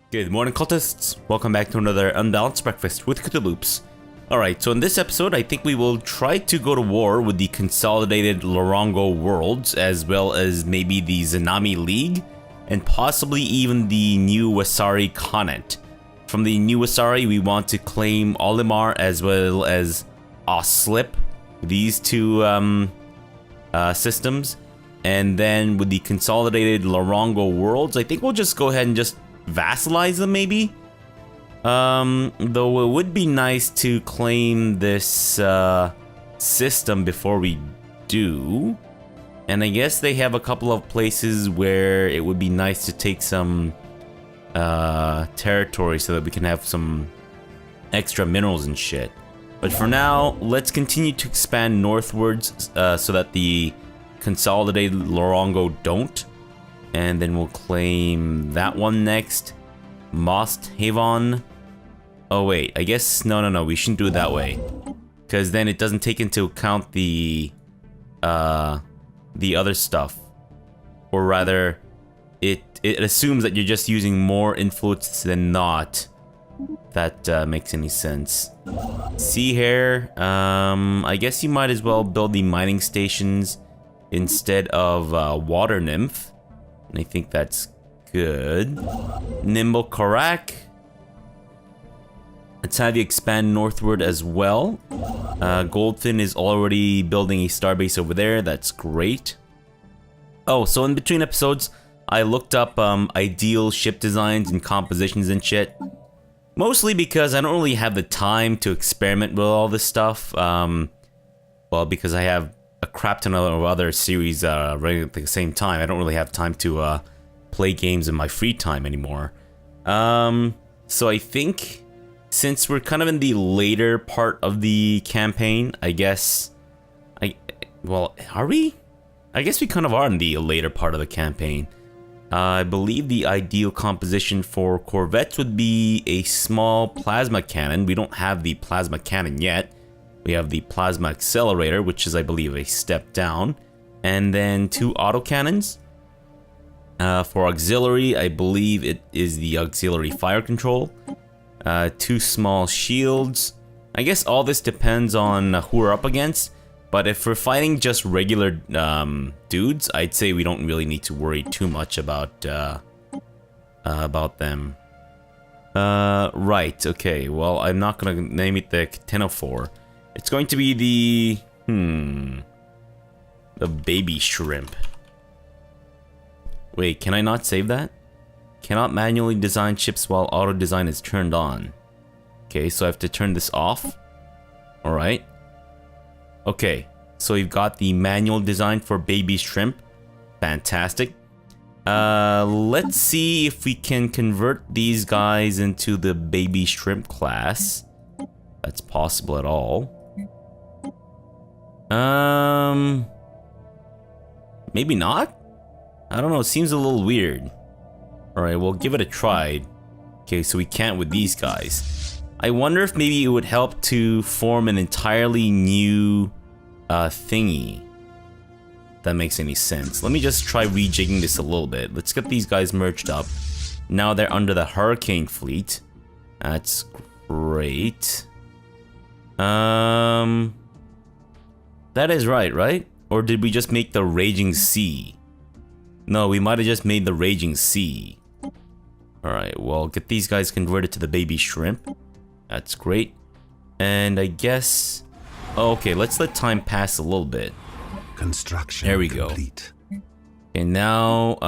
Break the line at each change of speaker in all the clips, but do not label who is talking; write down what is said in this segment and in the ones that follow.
Good morning, cultists. Welcome back to another Unbalanced Breakfast with CthuLoops. Alright, so in this episode, I think we will try to go to war with the consolidated Lorongo worlds, as well as maybe the Zanami League, and possibly even the new Wasari Continent. From the new Wasari, we want to claim Olimar as well as Oslip, these two systems. And then with the consolidated Lorongo worlds, I think we'll just go ahead and just vassalize them, maybe? Though it would be nice to claim this system before we do. And I guess they have a couple of places where it would be nice to take some territory so that we can have some extra minerals and shit. But for now, let's continue to expand northwards so that the consolidated Lorongo don't. And then we'll claim that one next. Most Haven. Oh wait, I guess no, we shouldn't do it that way, because then it doesn't take into account the other stuff, or rather, it assumes that you're just using more influence than not. That makes any sense. Sea hare. I guess you might as well build the mining stations instead of water nymph. And I think that's good. Nimble Karak. Let's have you expand northward as well. Goldfin is already building a starbase over there. That's great. Oh, so in between episodes, I looked up ideal ship designs and compositions and shit. Mostly because I don't really have the time to experiment with all this stuff. Well, because I have a crap ton of other series running at the same time. I don't really have time to play games in my free time anymore. So I think since we're kind of in the later part of the campaign, I guess well, are we? I guess we kind of are in the later part of the campaign. I believe the ideal composition for corvettes would be a small plasma cannon. We don't have the plasma cannon yet. We have the plasma accelerator, which is, I believe, a step down. And then 2 autocannons. For auxiliary, I believe it is the auxiliary fire control. 2 small shields. I guess all this depends on who we're up against. But if we're fighting just regular dudes, I'd say we don't really need to worry too much about them. Right, okay. Well, I'm not going to name it the 1004. It's going to be the baby shrimp. Wait, can I not save that? Cannot manually design ships while auto design is turned on. Okay, so I have to turn this off. Alright. Okay, so we've got the manual design for baby shrimp. Fantastic. Let's see if we can convert these guys into the baby shrimp class. That's possible at all. Maybe not? I don't know, it seems a little weird. Alright, we'll give it a try. Okay, so we can't with these guys. I wonder if maybe it would help to form an entirely new thingy. If that makes any sense. Let me just try rejigging this a little bit. Let's get these guys merged up. Now they're under the Hurricane fleet. That's great. That is right? Or did we just make the Raging Sea? No, we might have just made the Raging Sea. Alright, well, get these guys converted to the baby shrimp. That's great. And I guess... Oh, okay, let's let time pass a little bit.
Construction
there we
complete.
go. And now,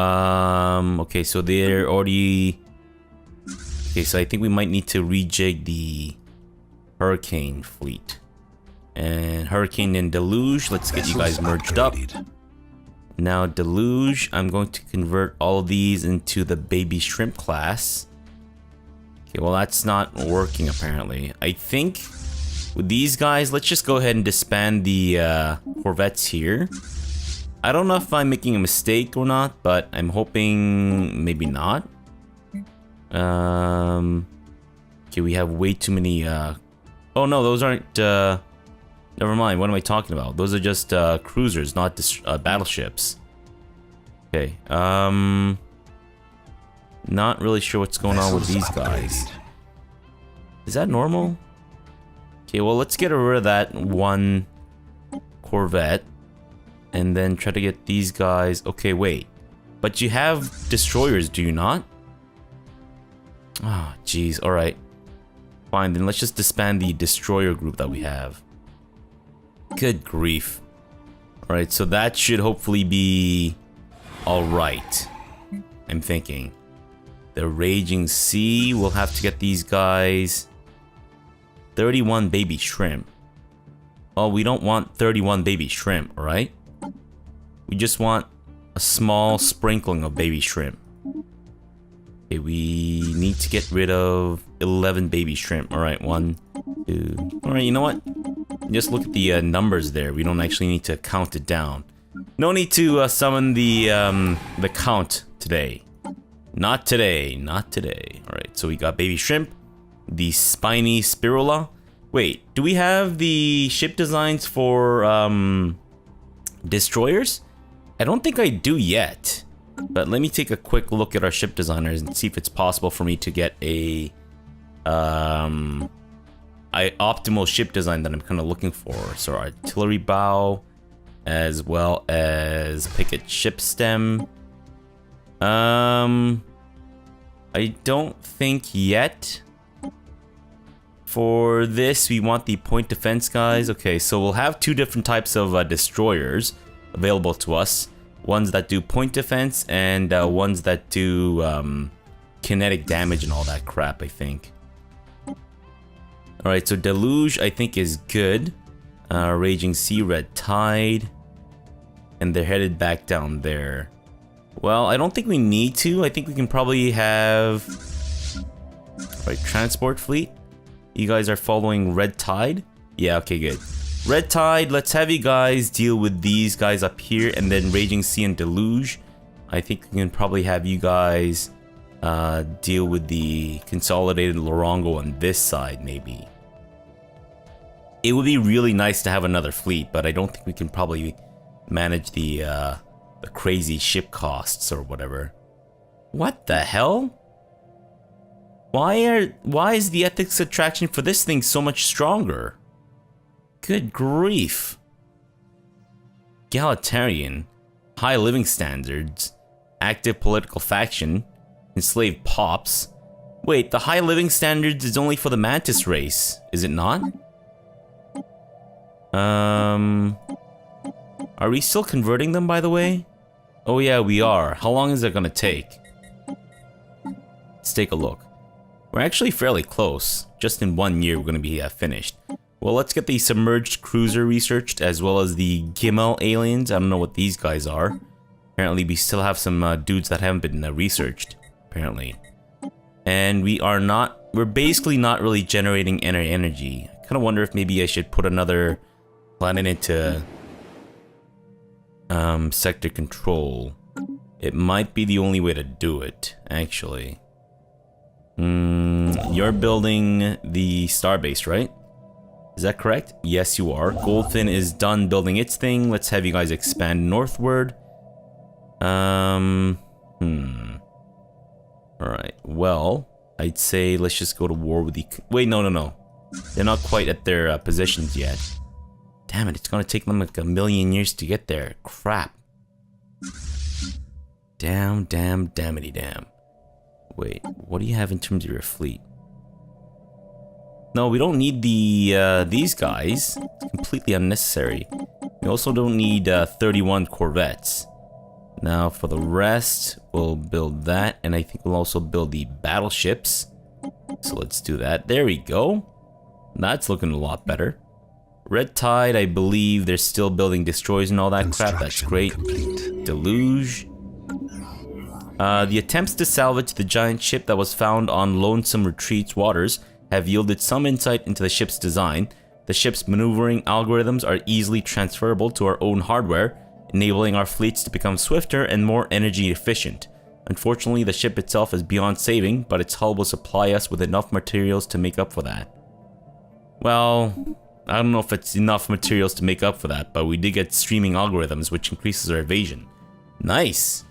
okay, so they're already... Okay, so I think we might need to rejig the Hurricane fleet. And Hurricane and Deluge, let's get you guys merged up. Now Deluge, I'm going to convert all of these into the baby shrimp class. Okay, well that's not working apparently. I think with these guys, let's just go ahead and disband the corvettes here. I don't know if I'm making a mistake or not, but I'm hoping maybe not. Okay, we have way too many oh no, those aren't never mind, what am I talking about? Those are just cruisers, not battleships. Okay, Not really sure what's going on with these guys. Is that normal? Okay, well, let's get rid of that one Corvette. And then try to get these guys. Okay, wait. But you have destroyers, do you not? Ah, oh, jeez. Alright. Fine, then let's just disband the destroyer group that we have. Good grief. Alright, so that should hopefully be alright. I'm thinking. The Raging Sea, we'll have to get these guys. 31 baby shrimp. Well, we don't want 31 baby shrimp, alright? We just want a small sprinkling of baby shrimp. Okay, we need to get rid of 11 baby shrimp. Alright, 1, 2... Alright, you know what? Just look at the numbers there. We don't actually need to count it down. No need to summon the count today. Not today, not today. Alright, so we got baby shrimp. The spiny spirula. Wait, do we have the ship designs for destroyers? I don't think I do yet, but let me take a quick look at our ship designers and see if it's possible for me to get a optimal ship design that I'm kind of looking for. So artillery bow, as well as picket ship stem. I don't think yet. For this, we want the point defense guys. Okay, so we'll have two different types of destroyers available to us. Ones that do point defense and ones that do kinetic damage and all that crap, I think. Alright, so Deluge I think is good. Raging Sea, Red Tide. And they're headed back down there. Well, I don't think we need to. I think we can probably have... Right, transport fleet. You guys are following Red Tide? Yeah, okay, good. Red Tide, let's have you guys deal with these guys up here, and then Raging Sea and Deluge. I think we can probably have you guys deal with the consolidated Lorongo on this side, maybe. It would be really nice to have another fleet, but I don't think we can probably manage the crazy ship costs or whatever. What the hell? Why is the ethics attraction for this thing so much stronger? Good grief. Egalitarian, high living standards, active political faction, enslaved pops. Wait, the high living standards is only for the Mantis race, is it not? Are we still converting them, by the way? Oh yeah, we are. How long is it gonna take? Let's take a look. We're actually fairly close. Just in 1 year, we're gonna be finished. Well, let's get the submerged cruiser researched, as well as the Gimel aliens. I don't know what these guys are. Apparently, we still have some dudes that haven't been researched, apparently. And we're basically not really generating energy. I kind of wonder if maybe I should put another planet into sector control. It might be the only way to do it, actually. You're building the starbase, right? Is that correct? Yes, you are. Goldfin is done building its thing. Let's have you guys expand northward. Alright, well, I'd say let's just go to war with the... Wait, no. They're not quite at their positions yet. Damn it, it's gonna take them like 1,000,000 years to get there. Crap. Dammity damn. Wait, what do you have in terms of your fleet? No, we don't need the these guys. It's completely unnecessary. We also don't need 31 corvettes. Now for the rest, we'll build that, and I think we'll also build the battleships. So let's do that. There we go. That's looking a lot better. Red Tide, I believe they're still building destroyers and all that crap. That's great. Complete. Deluge. The attempts to salvage the giant ship that was found on Lonesome Retreat's waters have yielded some insight into the ship's design. The ship's maneuvering algorithms are easily transferable to our own hardware, enabling our fleets to become swifter and more energy efficient. Unfortunately, the ship itself is beyond saving, but its hull will supply us with enough materials to make up for that. Well, I don't know if it's enough materials to make up for that, but we did get streaming algorithms, which increases our evasion. Nice!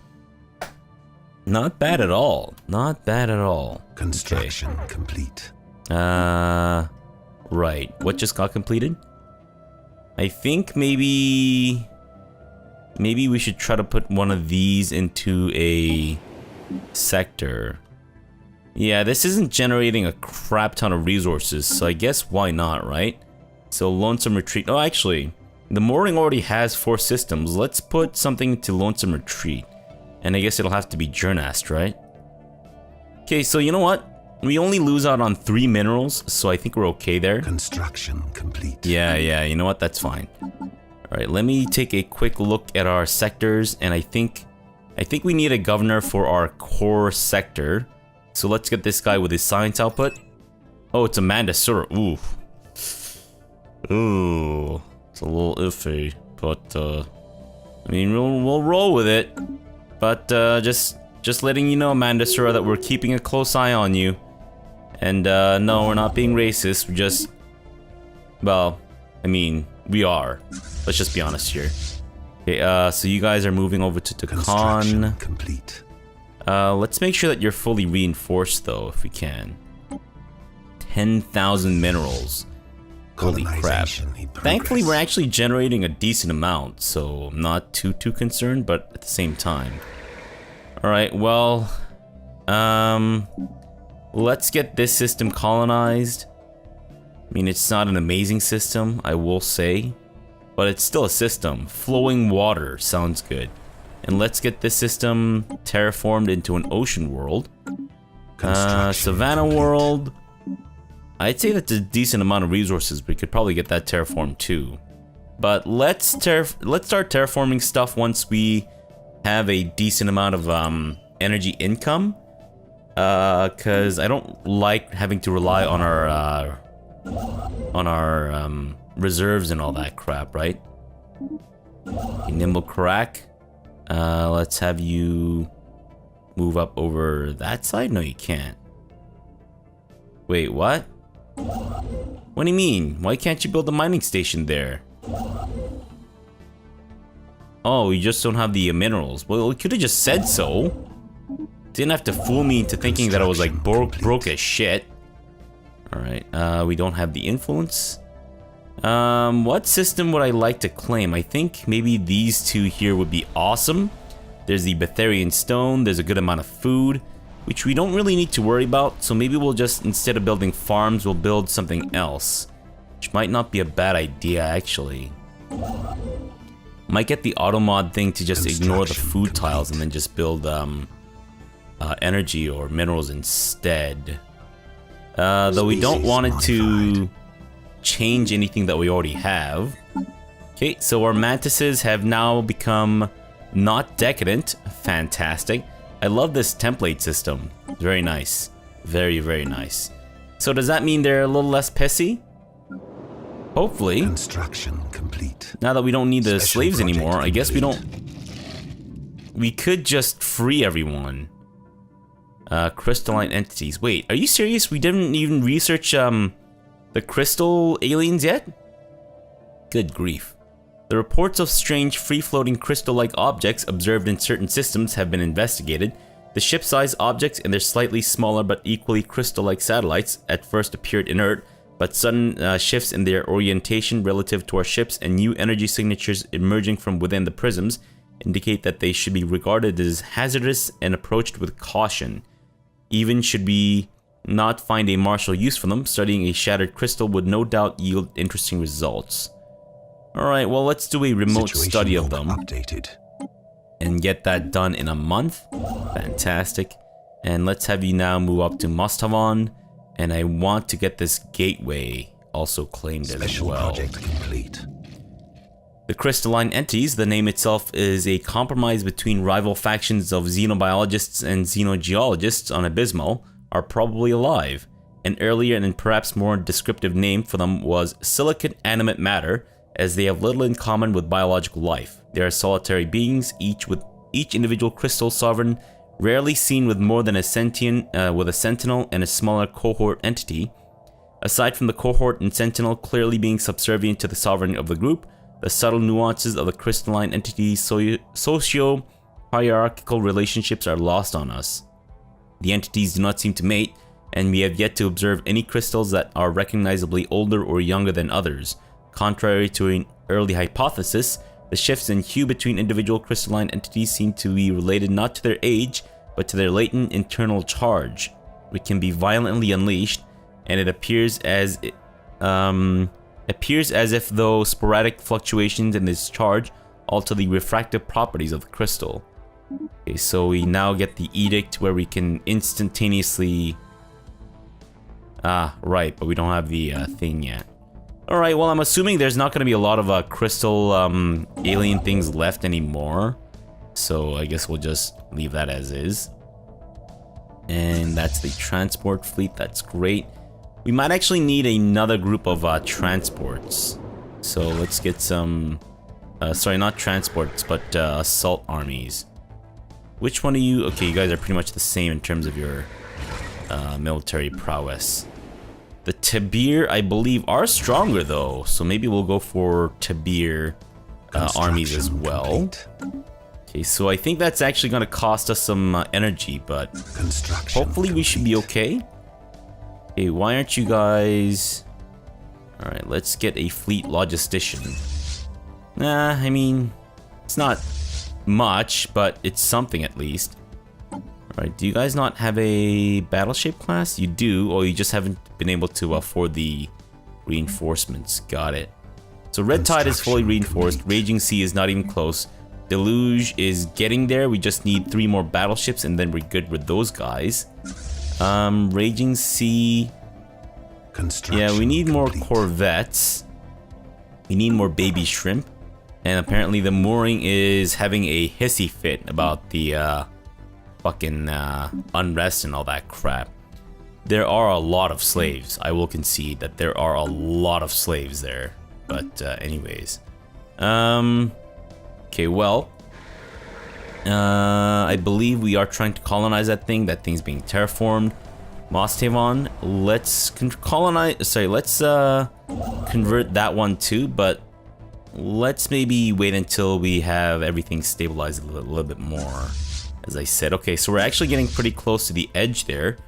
Not bad at all. Not bad at all.
Construction complete.
Right. What just got completed? I think maybe we should try to put one of these into a sector. Yeah, this isn't generating a crap ton of resources, so I guess why not, right? So Lonesome Retreat. Oh, actually, the mooring already has 4 systems. Let's put something to Lonesome Retreat. And I guess it'll have to be Jernast, right? Okay, so you know what? We only lose out on 3 minerals, so I think we're okay there.
Construction complete.
Yeah, you know what? That's fine. Alright, let me take a quick look at our sectors, and I think we need a governor for our core sector. So let's get this guy with his science output. Oh, it's a Mantis Shrimp. Ooh. Ooh. It's a little iffy, but I mean, we'll roll with it. But just letting you know, Mantis Shrimp, that we're keeping a close eye on you. And no, we're not being racist. We're just, well, I mean, we are. Let's just be honest here. Okay, so you guys are moving over to Con.
Complete.
Let's make sure that you're fully reinforced, though, if we can. 10,000 minerals. Holy crap. Thankfully, we're actually generating a decent amount, so I'm not too concerned, but at the same time. Alright, well, let's get this system colonized. I mean, it's not an amazing system, I will say, but it's still a system. Flowing water sounds good. And let's get this system terraformed into an ocean world. Savannah world. I'd say that's a decent amount of resources. We could probably get that terraformed too. But let's start terraforming stuff once we have a decent amount of energy income. Cause I don't like having to rely on our reserves and all that crap, right? Okay, Nimble Crack. Let's have you move up over that side? No, you can't. Wait, what? What do you mean? Why can't you build a mining station there? Oh, you just don't have the minerals. Well, you could have just said so. Didn't have to fool me into thinking that I was like broke as shit. Alright, we don't have the influence. What system would I like to claim? I think maybe these two here would be awesome. There's the Betharian Stone, there's a good amount of food, which we don't really need to worry about, so maybe we'll just, instead of building farms, we'll build something else. Which might not be a bad idea, actually. Might get the auto mod thing to just ignore the food tiles and then just build energy or minerals instead. Though we don't want it to change anything that we already have. Okay, so our mantises have now become not decadent. Fantastic. I love this template system. Very nice. Very, very nice. So does that mean they're a little less pissy? Hopefully.
Construction complete.
Now that we don't need the slaves anymore, I guess we don't... We could just free everyone. Crystalline entities. Wait, are you serious? We didn't even research the crystal aliens yet? Good grief. The reports of strange free-floating crystal-like objects observed in certain systems have been investigated. The ship-sized objects and their slightly smaller but equally crystal-like satellites at first appeared inert, but sudden shifts in their orientation relative to our ships and new energy signatures emerging from within the prisms indicate that they should be regarded as hazardous and approached with caution. Even should we not find a martial use for them, studying a shattered crystal would no doubt yield interesting results. Alright, well, let's do a remote study of them.
Updated.
And get that done in a month. Fantastic. And let's have you now move up to Mosthavan. And I want to get this gateway also claimed as well.
Project complete.
The crystalline entities, the name itself is a compromise between rival factions of xenobiologists and xenogeologists on Abysmal, are probably alive. An earlier and perhaps more descriptive name for them was silicate animate matter, as they have little in common with biological life. They are solitary beings, each individual crystal sovereign, rarely seen with more than a sentinel and a smaller cohort entity. Aside from the cohort and sentinel clearly being subservient to the sovereign of the group, the subtle nuances of the crystalline entity's hierarchical relationships are lost on us. The entities do not seem to mate, and we have yet to observe any crystals that are recognizably older or younger than others. Contrary to an early hypothesis, the shifts in hue between individual crystalline entities seem to be related not to their age, but to their latent internal charge, which can be violently unleashed, and it appears as if though sporadic fluctuations in this charge alter the refractive properties of the crystal. Okay, so we now get the edict where we can instantaneously... right, but we don't have the thing yet. Alright, well, I'm assuming there's not going to be a lot of crystal alien things left anymore. So I guess we'll just leave that as is. And that's the transport fleet. That's great. We might actually need another group of transports. So let's get some... sorry, not transports, but assault armies. Which one are you? Okay, you guys are pretty much the same in terms of your military prowess. The Tabir, I believe, are stronger though, so maybe we'll go for Tabir armies as well. Okay, so I think that's actually going to cost us some energy, but hopefully we should be okay. Okay, why aren't you guys... Alright, let's get a fleet logistician. Nah, I mean, it's not much, but it's something at least. Alright, do you guys not have a battleship class? You do, or you just haven't been able to afford the reinforcements. Got it. So Red Tide is fully reinforced. Raging Sea is not even close. Deluge is getting there. We just need 3 more battleships and then we're good with those guys. Raging Sea... Yeah, we need more corvettes. We need more baby shrimp. And apparently the mooring is having a hissy fit about the fucking unrest and all that crap. There are a lot of slaves. I will concede that there are a lot of slaves there. But anyways. Okay, well. I believe we are trying to colonize that thing. That thing's being terraformed. Mostavon, let's colonize. Sorry, let's convert that one too, but let's maybe wait until we have everything stabilized a little bit more. As I said, okay, so we're actually getting pretty close to the edge there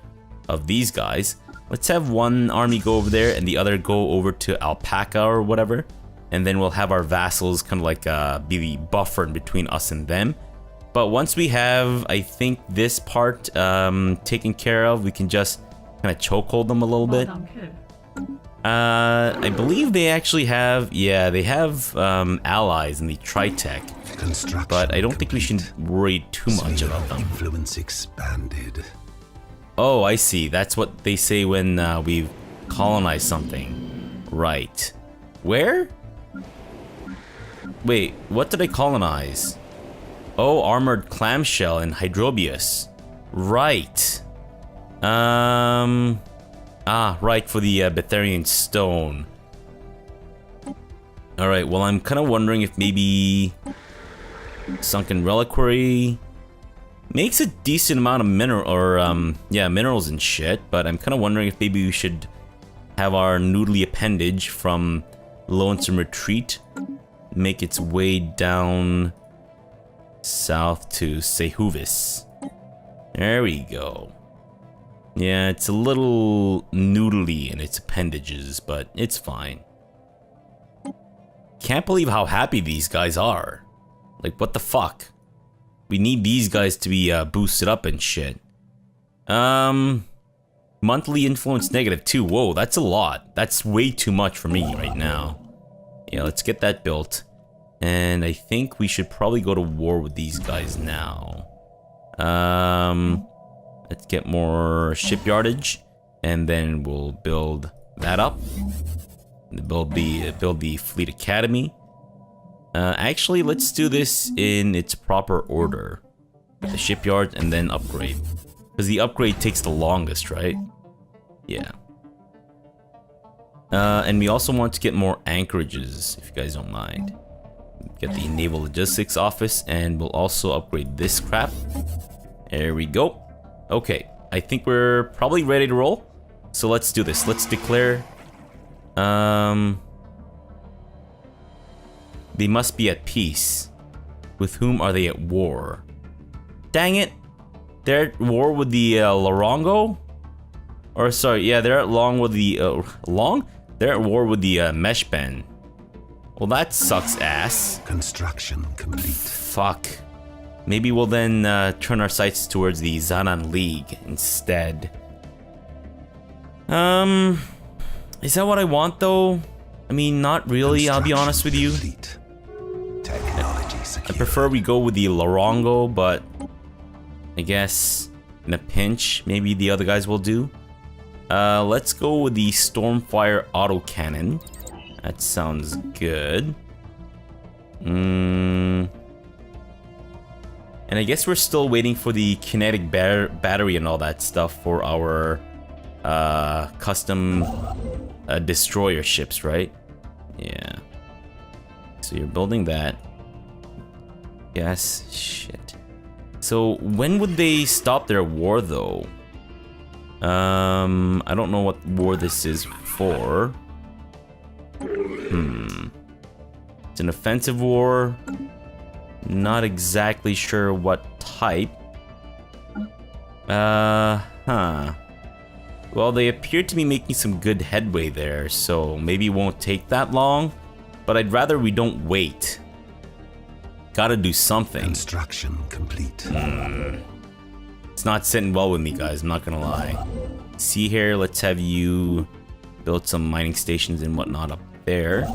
of these guys. Let's have one army go over there and the other go over to Alpaca or whatever, and then we'll have our vassals kind of like be the buffer in between us and them. But once we have, I think, this part taken care of, we can just kind of chokehold them a little bit. I believe they actually have, yeah, they have allies in the Tritech, but I don't think we should worry too much about them.
Influence expanded.
Oh, I see. That's what they say when we colonize something. Right. Where? Wait, what did I colonize? Oh, armored clamshell and Hydrobius. Right. Right, for the Betharian stone. Alright, well, I'm kind of wondering if maybe Sunken Reliquary makes a decent amount of minerals and shit, but I'm kind of wondering if maybe we should have our noodly appendage from Lonesome Retreat make its way down south to Sehuvis. There we go. Yeah, it's a little noodly in its appendages, but it's fine. Can't believe how happy these guys are. Like, what the fuck? We need these guys to be boosted up and shit. Monthly influence -2. Whoa, that's a lot. That's way too much for me right now. Yeah, let's get that built. And I think we should probably go to war with these guys now. Let's get more shipyardage, and then we'll build that up. Build the fleet academy. Actually, let's do this in its proper order. The shipyard and then upgrade, because the upgrade takes the longest, right? Yeah. And we also want to get more anchorages, if you guys don't mind. Get the naval logistics office, and we'll also upgrade this crap. There we go. Okay, I think we're probably ready to roll. So let's do this. Let's declare. They must be at peace. With whom are they at war? Dang it. They're at war with the Larongo? Or sorry, yeah, they're at war with the They're at war with the mesh pen. Well, that sucks ass.
Construction complete.
Fuck. Maybe we'll then turn our sights towards the Zanan League instead. Is that what I want though? I mean, not really, I'll be honest with you.
Technology
I prefer we go with the Larongo, but I guess in a pinch, maybe the other guys will do. Let's go with the Stormfire autocannon. That sounds good. And I guess we're still waiting for the kinetic battery and all that stuff for our custom destroyer ships, right? Yeah. So you're building that. Yes, shit. So when would they stop their war though? I don't know what war this is for. It's an offensive war. Not exactly sure what type. Well, they appear to be making some good headway there, so maybe it won't take that long. But I'd rather we don't wait. Gotta do something.
Construction complete.
It's not sitting well with me, guys, I'm not gonna lie. See here, let's have you build some mining stations and whatnot up there.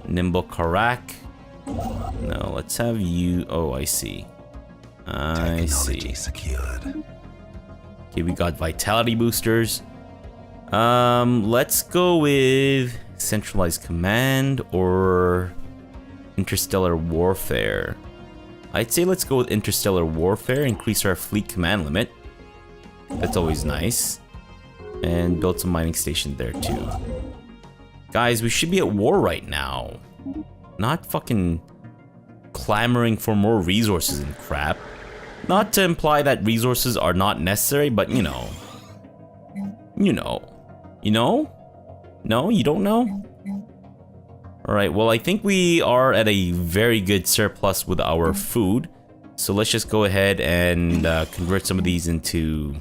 Nimble Karak. No, let's have you... Oh, I see. I see.
Secured.
Okay, we got vitality boosters. Let's go with centralized command or interstellar warfare. I'd say let's go with interstellar warfare, increase our fleet command limit. That's always nice. And build some mining station there too. Guys, we should be at war right now. Not fucking clamoring for more resources and crap. Not to imply that resources are not necessary, but you know. You know? No, you don't know? Alright, well I think we are at a very good surplus with our food. So let's just go ahead and convert some of these into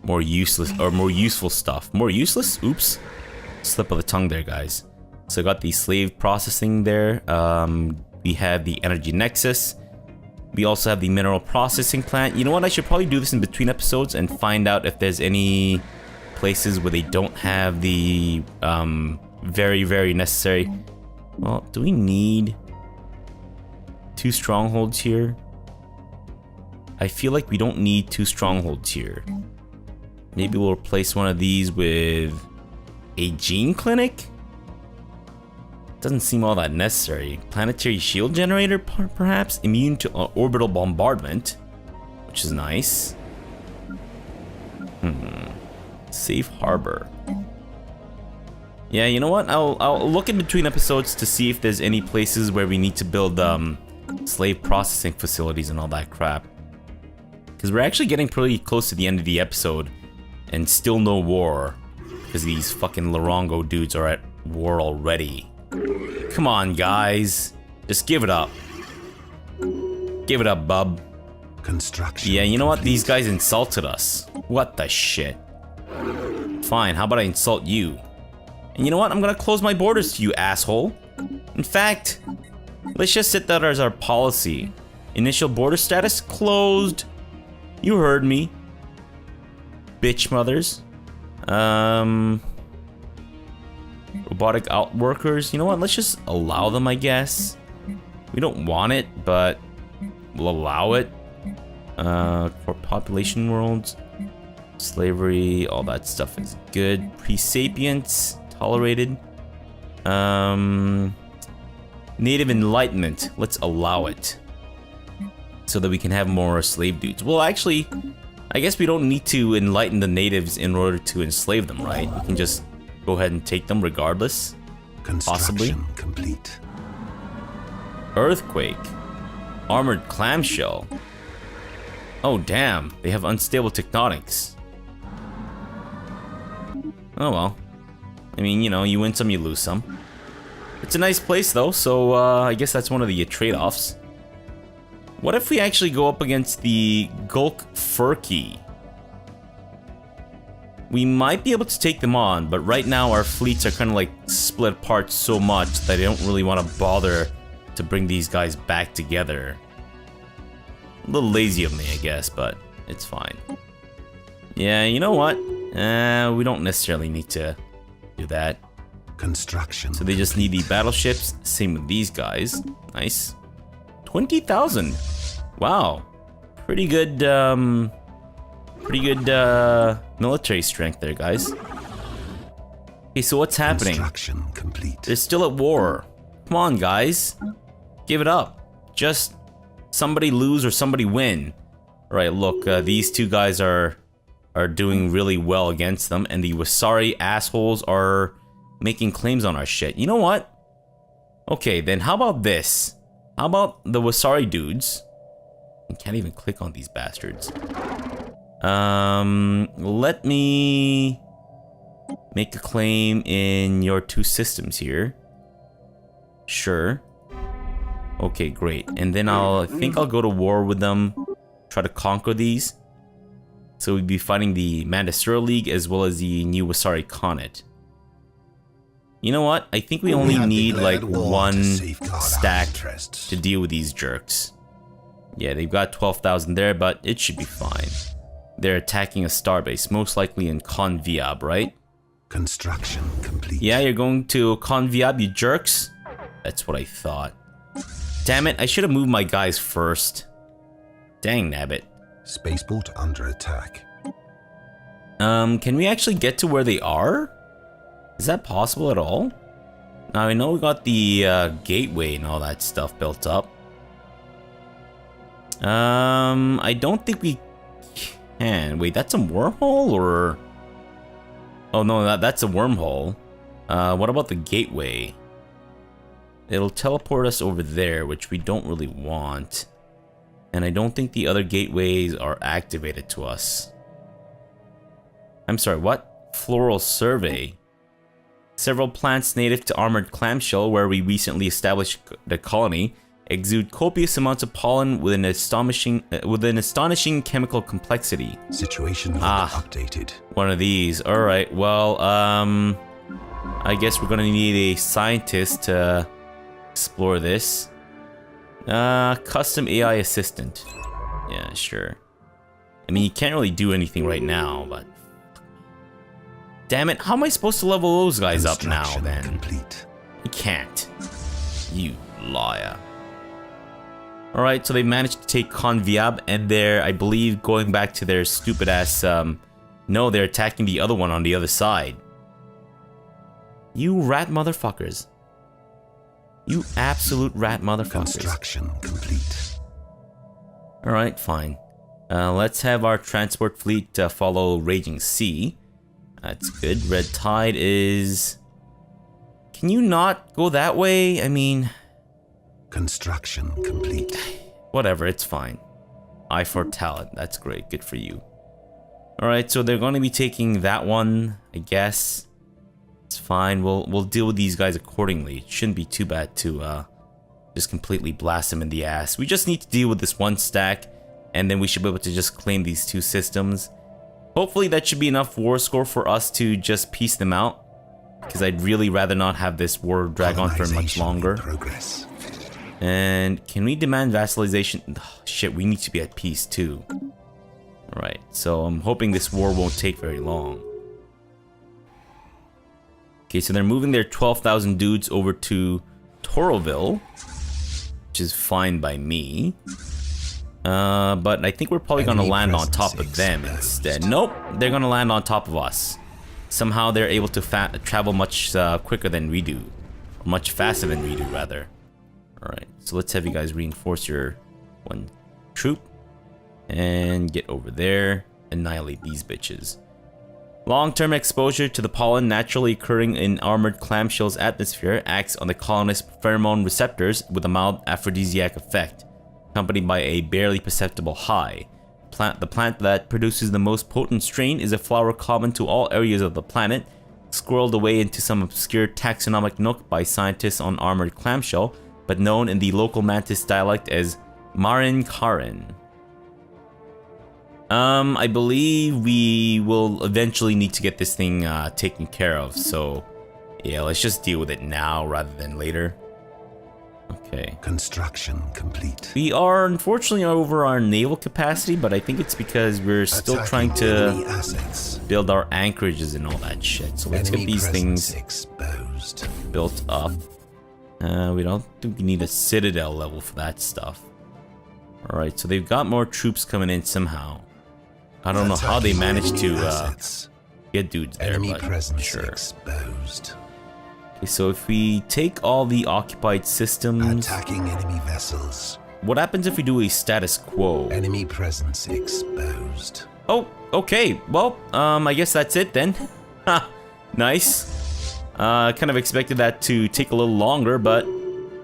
more useless or more useful stuff. More useless? Oops. Slip of the tongue there, guys. So I got the slave processing there. We have the energy nexus. We also have the mineral processing plant. You know what? I should probably do this in between episodes and find out if there's any places where they don't have the very, very necessary. Well, do we need 2 strongholds here? I feel like we don't need 2 strongholds here. Maybe we'll replace one of these with a gene clinic? Doesn't seem all that necessary. Planetary shield generator, perhaps? Immune to orbital bombardment, which is nice. Safe harbor. Yeah, you know what? I'll look in between episodes to see if there's any places where we need to build slave processing facilities and all that crap. Because we're actually getting pretty close to the end of the episode and still no war. Because these fucking Larongo dudes are at war already. Come on, guys. Just give it up. Give it up, bub.
Construction.
Yeah, you know what? These guys insulted us. What the shit? Fine, how about I insult you? And you know what? I'm gonna close my borders to you, asshole. In fact, let's just set that as our policy. Initial border status closed. You heard me. Bitch mothers. Robotic outworkers. You know what? Let's just allow them, I guess. We don't want it, but we'll allow it. For population worlds. Slavery, all that stuff is good. Pre-sapience, tolerated. Native enlightenment, let's allow it. So that we can have more slave dudes. Well, actually, I guess we don't need to enlighten the natives in order to enslave them, right? We can just go ahead and take them regardless. Possibly.
Construction complete.
Earthquake. Armored clamshell. Oh, damn. They have unstable tectonics. Oh, well. I mean, you know, you win some, you lose some. It's a nice place, though, so I guess that's one of the trade-offs. What if we actually go up against the Gulk Furky? We might be able to take them on, but right now our fleets are kind of like split apart so much that I don't really want to bother to bring these guys back together. A little lazy of me, I guess, but it's fine. Yeah, you know what? We don't necessarily need to do that.
Construction.
So they just need the battleships. Same with these guys. Nice. 20,000. Wow. Pretty good, military strength there, guys. Okay, so what's happening?
Construction complete.
They're still at war. Come on, guys. Give it up. Just somebody lose or somebody win. All right, look, these two guys are doing really well against them, and the Wasari assholes are making claims on our shit. You know what? Okay, then how about this? How about the Wasari dudes? I can't even click on these bastards. Let me make a claim in your two systems here. Sure. Okay, great. And then I think I'll go to war with them, try to conquer these. So we'd be fighting the Mantis League as well as the new Wasari Conet. You know what? I think we only need like one stack to deal with these jerks. Yeah, they've got 12,000 there, but it should be fine. They're attacking a starbase, most likely in Conviab, right?
Construction complete.
Yeah, you're going to Conviab, you jerks? That's what I thought. Damn it, I should have moved my guys first. Dang nabbit.
Spaceport under attack.
Can we actually get to where they are? Is that possible at all? Now, I know we got the gateway and all that stuff built up. I don't think we can. Wait, that's a wormhole or... Oh no, that's a wormhole. What about the gateway? It'll teleport us over there, which we don't really want. And I don't think the other gateways are activated to us. I'm sorry, what? Floral survey. Several plants native to armored clamshell, where we recently established the colony, exude copious amounts of pollen with an astonishing chemical complexity.
Situation log updated.
One of these. All right. Well, I guess we're gonna need a scientist to explore this. Custom AI assistant. Yeah, sure. I mean, you can't really do anything right now, but damn it! How am I supposed to level those guys up now? Then
complete.
You can't. You liar. Alright, so they managed to take Conviab, and they're, I believe, going back to their stupid ass, no, they're attacking the other one on the other side. You rat motherfuckers. You absolute rat motherfuckers.
Construction complete.
Alright, fine. Let's have our transport fleet follow Raging Sea. That's good. Red Tide is... Can you not go that way? I mean...
Construction complete.
Whatever, it's fine. Eye for talent. That's great. Good for you. Alright, so they're going to be taking that one, I guess. It's fine. We'll deal with these guys accordingly. It shouldn't be too bad to just completely blast them in the ass. We just need to deal with this one stack, and then we should be able to just claim these two systems. Hopefully that should be enough war score for us to just piece them out, because I'd really rather not have this war drag on for much longer.
Progress.
And can we demand vassalization? Oh, shit, we need to be at peace too. Alright, so I'm hoping this war won't take very long. Okay, so they're moving their 12,000 dudes over to Toroville, which is fine by me. But I think we're probably gonna land on top of them instead. Nope, they're gonna land on top of us. Somehow they're able to travel much quicker than we do. Or much faster than we do, rather. Alright, so let's have you guys reinforce your one troop. And get over there. Annihilate these bitches. Long-term exposure to the pollen naturally occurring in armored clamshell's atmosphere acts on the colonist's pheromone receptors with a mild aphrodisiac effect, accompanied by a barely perceptible high. The plant that produces the most potent strain is a flower common to all areas of the planet, squirreled away into some obscure taxonomic nook by scientists on armored clamshell, but known in the local Mantis dialect as Marin Karin. I believe we will eventually need to get this thing taken care of, so yeah, let's just deal with it now rather than later. Okay.
Construction complete.
We are unfortunately over our naval capacity, but I think it's because we're still trying to build our anchorages and all that shit. So let's get these things
exposed.
Built up. We don't think we need a citadel level for that stuff. Alright, so they've got more troops coming in somehow. I don't know how they managed to get dudes there,
Enemy
but
presence
sure.
exposed.
Okay, so if we take all the occupied systems...
Attacking enemy vessels.
What happens if we do a status quo?
Enemy presence exposed.
Oh, okay. Well, I guess that's it then. Ha, nice. Kind of expected that to take a little longer, but...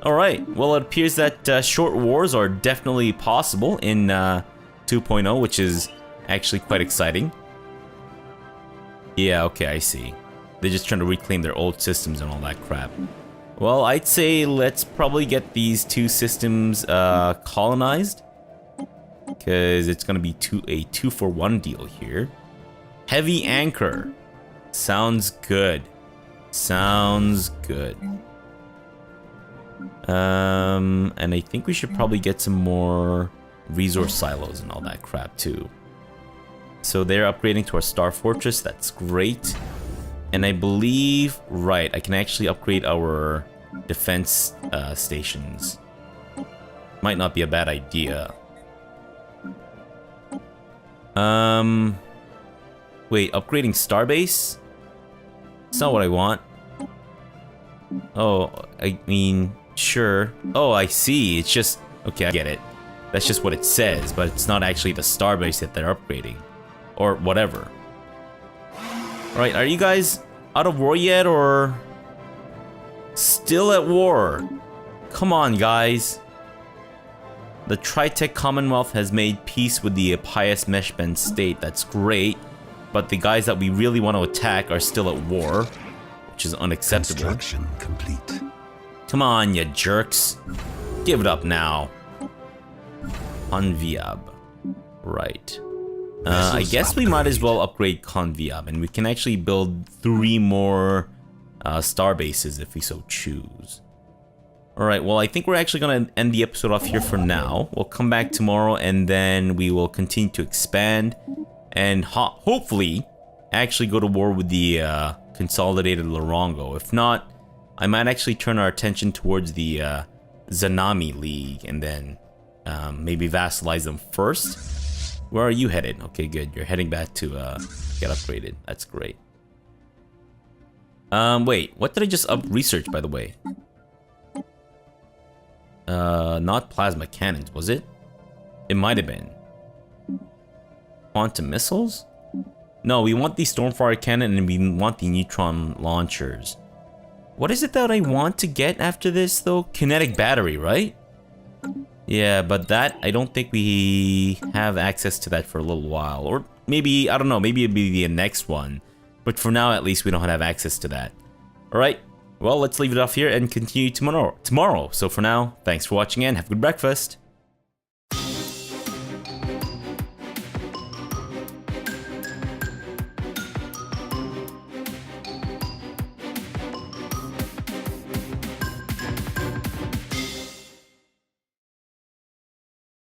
Alright, well it appears that short wars are definitely possible in 2.0, which is actually quite exciting. Yeah, okay, I see. They're just trying to reclaim their old systems and all that crap. Well, I'd say let's probably get these two systems colonized. Because it's going to be a 2-for-1 deal here. Heavy anchor. Sounds good. Sounds good. And I think we should probably get some more resource silos and all that crap too. So they're upgrading to our Star Fortress. That's great. And I believe, right, I can actually upgrade our defense stations. Might not be a bad idea. Wait, upgrading Starbase? That's not what I want. Oh, I mean, sure. Oh, I see. It's just, okay, I get it. That's just what it says, but it's not actually the Starbase that they're upgrading. Or whatever. Alright, are you guys out of war yet, or still at war? Come on, guys. The Tritech Commonwealth has made peace with the pious Meshben state. That's great. But the guys that we really want to attack are still at war, which is unacceptable.
Construction complete.
Come on, you jerks. Give it up now. Conviab. Right. I guess we might as well upgrade Conviab, and we can actually build 3 more star bases if we so choose. Alright, well I think we're actually going to end the episode off here for now. We'll come back tomorrow and then we will continue to expand and hopefully actually go to war with the consolidated Lorongo. If not, I might actually turn our attention towards the Zanami League and then maybe vassalize them first. Where are you headed? Okay, good. You're heading back to get upgraded. That's great. Wait, what did I just research, by the way? Not plasma cannons, was it? It might have been. Quantum missiles? No, we want the Stormfire cannon and we want the neutron launchers. What is it that I want to get after this, though? Kinetic battery, right? Yeah, but that, I don't think we have access to that for a little while. Or maybe, I don't know, maybe it'll be the next one. But for now, at least, we don't have access to that. Alright, well, let's leave it off here and continue tomorrow. So for now, thanks for watching and have a good breakfast.